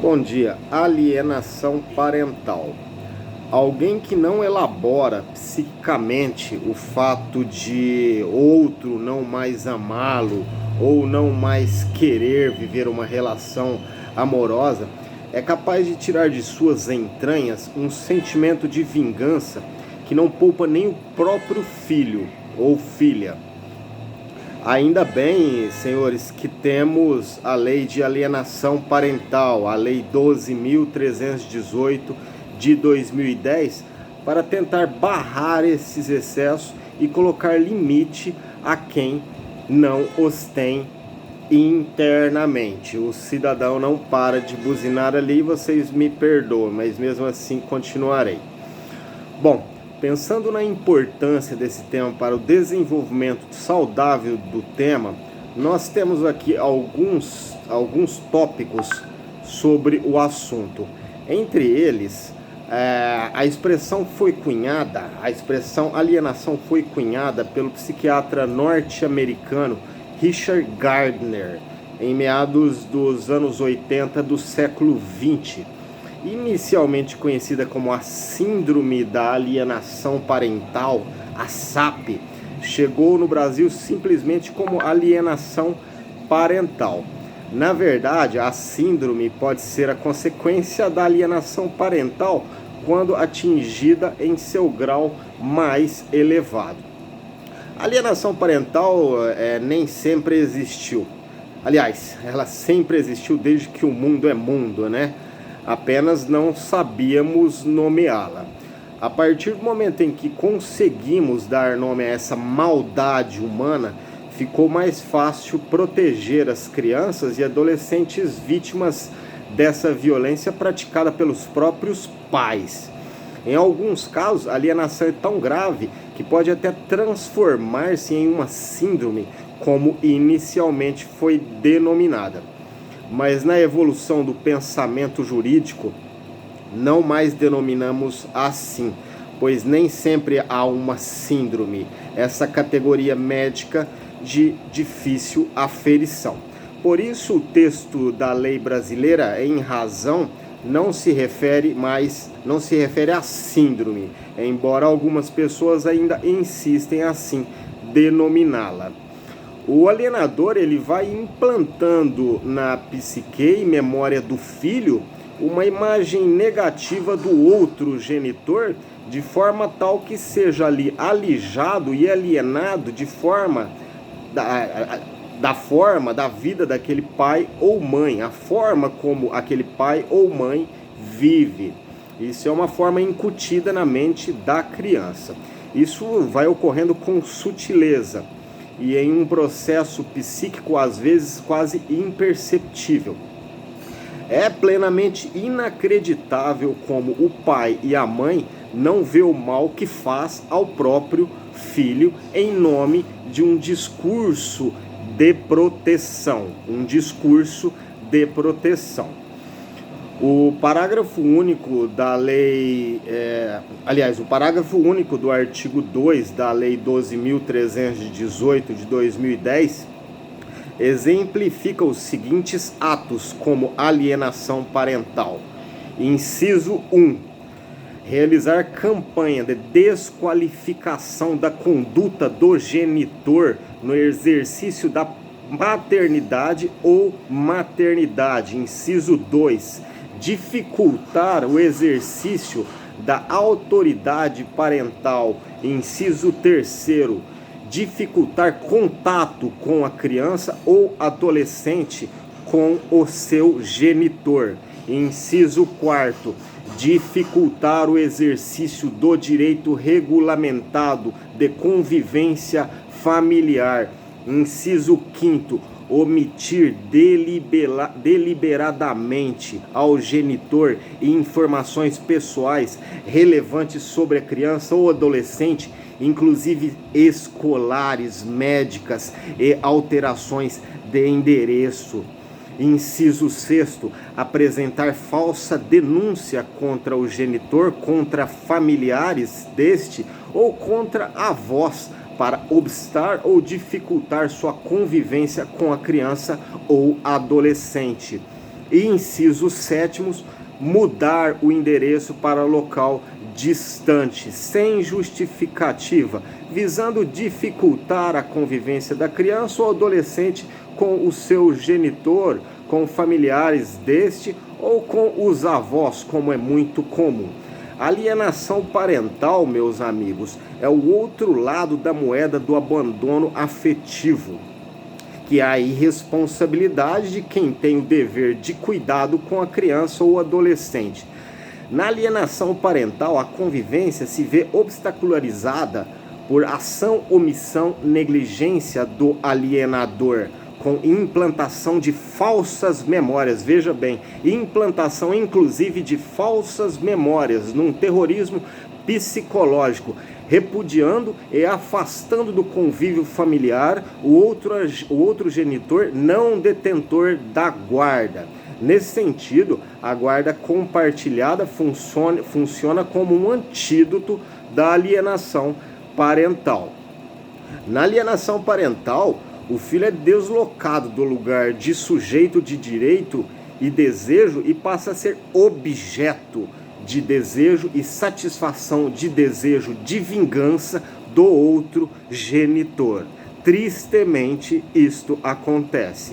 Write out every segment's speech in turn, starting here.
Bom dia. Alienação parental. Alguém que não elabora psiquicamente o fato de outro não mais amá-lo ou não mais querer viver uma relação amorosa é capaz de tirar de suas entranhas um sentimento de vingança que não poupa nem o próprio filho ou filha. Ainda bem, senhores, que temos a lei de alienação parental, a lei 12.318 de 2010, para tentar barrar esses excessos e colocar limite a quem não os tem internamente. O cidadão não para de buzinar ali, vocês me perdoam, mas mesmo assim continuarei. Bom, pensando na importância desse tema para o desenvolvimento saudável do tema, nós temos aqui alguns tópicos sobre o assunto. Entre eles, a expressão alienação foi cunhada pelo psiquiatra norte-americano Richard Gardner, em meados dos anos 80 do século 20. Inicialmente conhecida como a Síndrome da Alienação Parental, a SAP, chegou no Brasil simplesmente como alienação parental. Na verdade, a síndrome pode ser a consequência da alienação parental quando atingida em seu grau mais elevado. A alienação parental nem sempre existiu. Aliás, ela sempre existiu desde que o mundo é mundo, né? Apenas não sabíamos nomeá-la. A partir do momento em que conseguimos dar nome a essa maldade humana, ficou mais fácil proteger as crianças e adolescentes vítimas dessa violência praticada pelos próprios pais. Em alguns casos, a alienação é tão grave que pode até transformar-se em uma síndrome, como inicialmente foi denominada. Mas na evolução do pensamento jurídico, não mais denominamos assim, pois nem sempre há uma síndrome, essa categoria médica de difícil aferição. Por isso, o texto da lei brasileira, em razão, não se refere à síndrome, embora algumas pessoas ainda insistem assim denominá-la. O alienador ele vai implantando na psique e memória do filho uma imagem negativa do outro genitor, de forma tal que seja ali alijado e alienado de forma da vida daquele pai ou mãe, a forma como aquele pai ou mãe vive. Isso é uma forma incutida na mente da criança. Isso vai ocorrendo com sutileza e em um processo psíquico às vezes quase imperceptível. É plenamente inacreditável como o pai e a mãe não vê o mal que faz ao próprio filho em nome de um discurso de proteção. O parágrafo único da lei, o parágrafo único do artigo 2 da lei 12.318 de 2010 exemplifica os seguintes atos como alienação parental. Inciso 1. Realizar campanha de desqualificação da conduta do genitor no exercício da paternidade ou maternidade. Inciso 2. Dificultar o exercício da autoridade parental. Inciso 3. Dificultar contato com a criança ou adolescente com o seu genitor. Inciso 4. Dificultar o exercício do direito regulamentado de convivência familiar. Inciso 5. Omitir deliberadamente ao genitor informações pessoais relevantes sobre a criança ou adolescente, inclusive escolares, médicas e alterações de endereço. Inciso 6. Apresentar falsa denúncia contra o genitor, contra familiares deste ou contra avós, para obstar ou dificultar sua convivência com a criança ou adolescente. E inciso 7º, mudar o endereço para local distante, sem justificativa, visando dificultar a convivência da criança ou adolescente com o seu genitor, com familiares deste ou com os avós, como é muito comum. Alienação parental, meus amigos, é o outro lado da moeda do abandono afetivo, que é a irresponsabilidade de quem tem o dever de cuidado com a criança ou adolescente. Na alienação parental, a convivência se vê obstacularizada por ação, omissão, negligência do alienador, com implantação de falsas memórias, veja bem, implantação inclusive de falsas memórias, num terrorismo psicológico, repudiando e afastando do convívio familiar o outro genitor não detentor da guarda. Nesse sentido, a guarda compartilhada funciona como um antídoto da alienação parental. Na alienação parental, o filho é deslocado do lugar de sujeito de direito e desejo e passa a ser objeto de desejo e satisfação de desejo de vingança do outro genitor. Tristemente, isto acontece.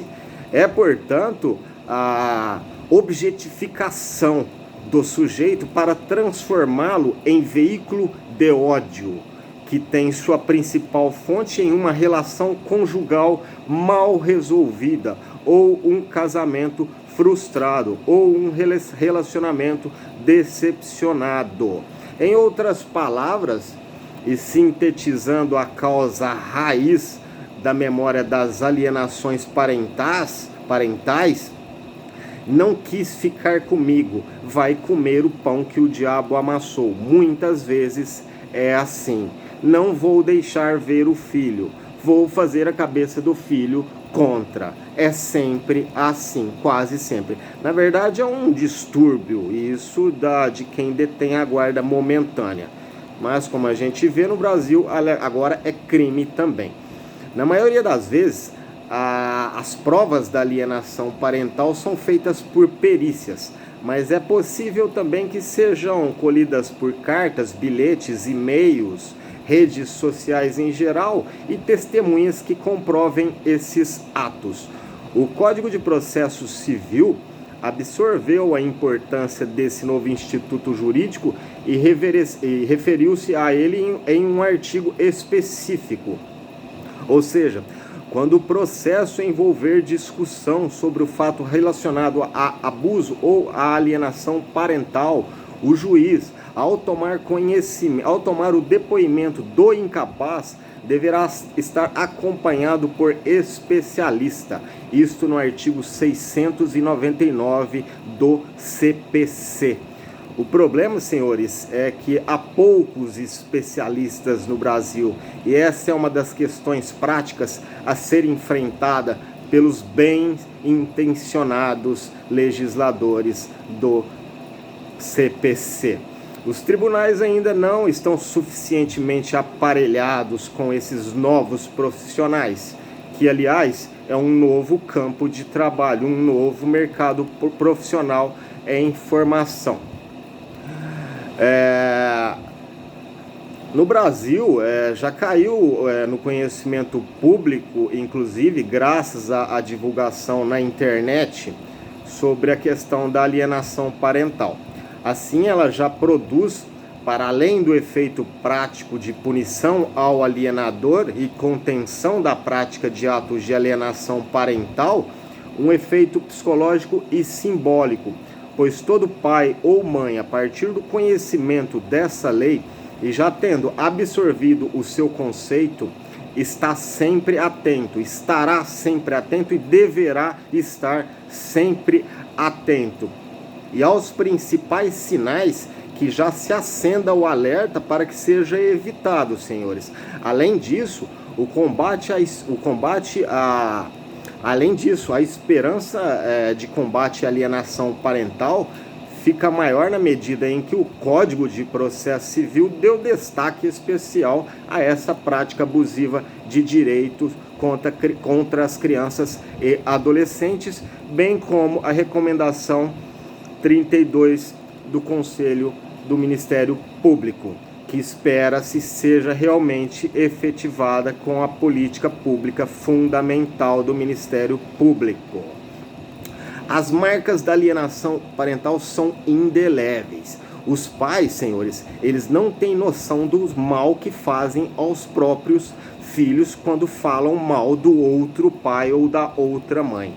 É, portanto, a objetificação do sujeito para transformá-lo em veículo de ódio, que tem sua principal fonte em uma relação conjugal mal resolvida, ou um casamento frustrado, ou um relacionamento decepcionado. Em outras palavras, e sintetizando a causa raiz da memória das alienações parentais, não quis ficar comigo, vai comer o pão que o diabo amassou. Muitas vezes é assim. Não vou deixar ver o filho, vou fazer a cabeça do filho contra. É sempre assim, quase sempre. Na verdade é um distúrbio, isso de quem detém a guarda momentânea. Mas como a gente vê no Brasil, agora é crime também. Na maioria das vezes, as provas da alienação parental são feitas por perícias, mas é possível também que sejam colhidas por cartas, bilhetes, e-mails, redes sociais em geral e testemunhas que comprovem esses atos. O Código de Processo Civil absorveu a importância desse novo instituto jurídico e referiu-se a ele em um artigo específico. Ou seja, quando o processo envolver discussão sobre o fato relacionado a abuso ou a alienação parental, o juiz, ao tomar o depoimento do incapaz, deverá estar acompanhado por especialista. Isto no artigo 699 do CPC. O problema, senhores, é que há poucos especialistas no Brasil, e essa é uma das questões práticas a ser enfrentada pelos bem-intencionados legisladores do CPC. Os tribunais ainda não estão suficientemente aparelhados com esses novos profissionais, que, aliás, é um novo campo de trabalho, um novo mercado profissional em formação. No Brasil, já caiu no conhecimento público, inclusive graças à divulgação na internet, sobre a questão da alienação parental. Assim, ela já produz, para além do efeito prático de punição ao alienador e contenção da prática de atos de alienação parental, um efeito psicológico e simbólico, pois todo pai ou mãe, a partir do conhecimento dessa lei e já tendo absorvido o seu conceito, estará sempre atento e deverá estar sempre atento. E aos principais sinais que já se acenda o alerta para que seja evitado, senhores. Além disso, a esperança de combate à alienação parental fica maior na medida em que o Código de Processo Civil deu destaque especial a essa prática abusiva de direitos contra as crianças e adolescentes, bem como a recomendação 32 do Conselho do Ministério Público, que espera-se seja realmente efetivada com a política pública fundamental do Ministério Público. As marcas da alienação parental são indeléveis. Os pais, senhores, eles não têm noção do mal que fazem aos próprios filhos quando falam mal do outro pai ou da outra mãe.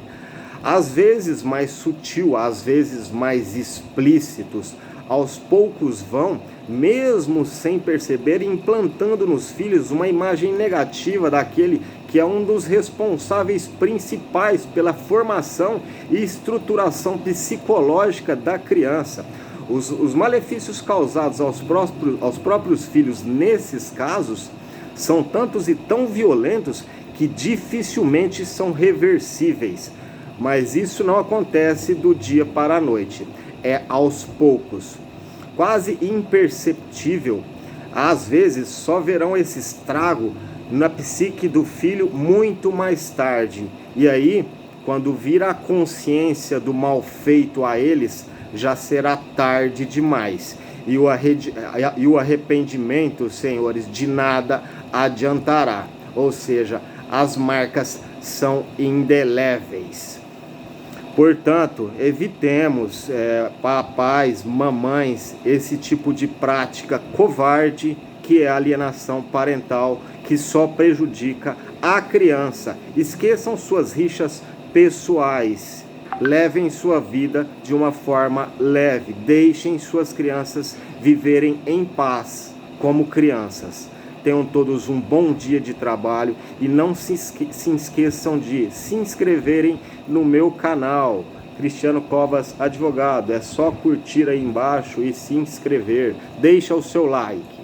Às vezes mais sutil, às vezes mais explícitos, aos poucos vão, mesmo sem perceber, implantando nos filhos uma imagem negativa daquele que é um dos responsáveis principais pela formação e estruturação psicológica da criança. Os malefícios causados aos próprios filhos nesses casos são tantos e tão violentos que dificilmente são reversíveis. Mas isso não acontece do dia para a noite, é aos poucos, quase imperceptível. Às vezes só verão esse estrago na psique do filho muito mais tarde. E aí, quando vir a consciência do mal feito a eles, já será tarde demais. E o arrependimento, senhores, de nada adiantará. Ou seja, as marcas são indeléveis. Portanto, evitemos, papais, mamães, esse tipo de prática covarde que é a alienação parental, que só prejudica a criança. Esqueçam suas rixas pessoais. Levem sua vida de uma forma leve. Deixem suas crianças viverem em paz como crianças. Tenham todos um bom dia de trabalho e não se esqueçam de se inscreverem no meu canal, Cristiano Covas Advogado. É só curtir aí embaixo e se inscrever. Deixa o seu like.